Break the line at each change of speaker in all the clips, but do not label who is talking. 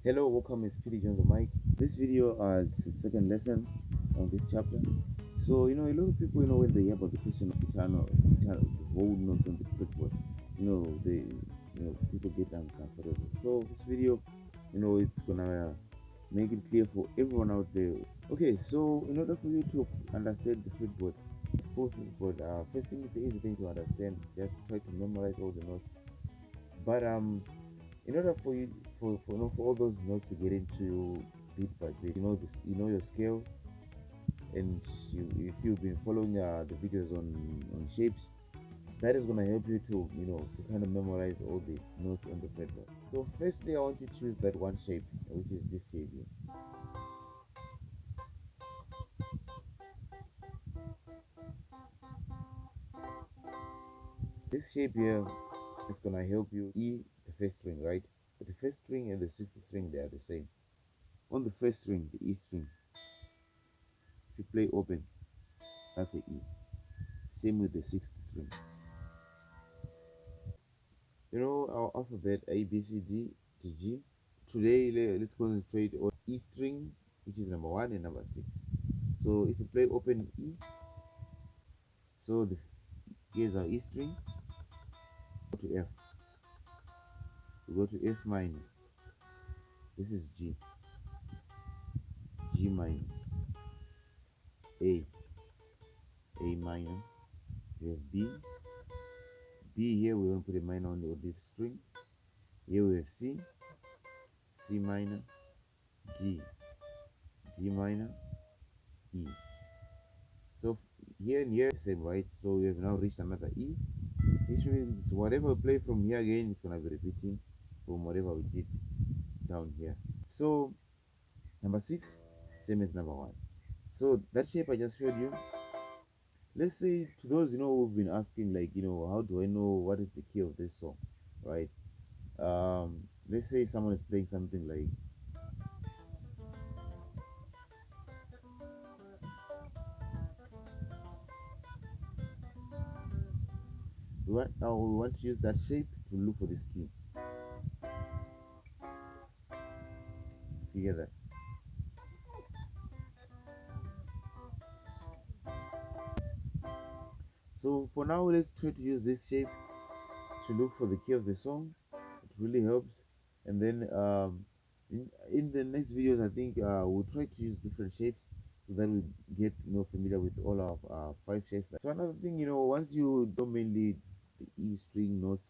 Hello, welcome. It's Peter Jones on the mic. This video is the second lesson on this chapter. So a lot of people when they hear about the question of guitar whole notes on the fretboard, people get uncomfortable. So this video, it's gonna make it clear for everyone out there. Okay, so in order for you to understand the fretboard, first thing is the easy thing to understand. Just try to memorize all the notes. But in order for you for all those notes to get into beat by beat, your scale, and if you've been following the videos on shapes, that is gonna help you to kind of memorize all the notes on the fretboard. So firstly, I want you to choose that one shape, which is this shape here. This shape here is gonna help you E the first string, right? But the first string and the sixth string, they are the same. On the first string, the E string, if you play open, that's the E. Same with the sixth string. Our alphabet A, B, C, D to G. Today, let's concentrate on E string, which is number 1 and number 6. So if you play open E, so here's our E string, go to F. We go to F minor. This is G. G minor. A. A minor. We have B. B here, we won't put a minor on this string. Here we have C. C minor. D. D minor. E. So here and here, same, right? So we have now reached another E. This means whatever we play from here again, it's gonna be repeating from whatever we did down here. So number 6, same as number 1. So that shape I just showed you. Let's say to those who've been asking, like, how do I know what is the key of this song, right? Let's say someone is playing something like we want to use that shape to look for this key. Figure that. So for now, let's try to use this shape to look for the key of the song. It really helps. And then in the next videos, I think we'll try to use different shapes so that we get familiar with all of 5 shapes. So another thing, once you do mainly the E string notes,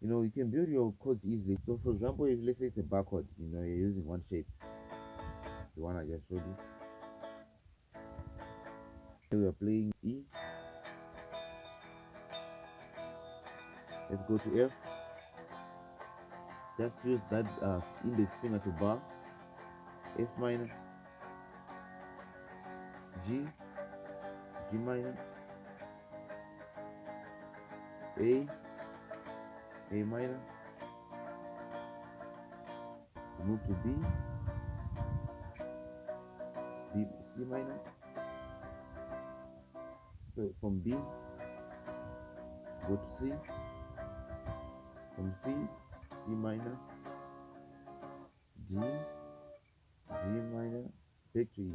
you can build your chords easily. So for example, if let's say it's a bar chord, you're using one shape, the one I just showed you. Here we are playing E. Let's go to F. Just use that index finger to bar. F minor, G, G minor, A minor, move to B, C minor. So from B, go to C, from C, C minor, G, G minor, back to E.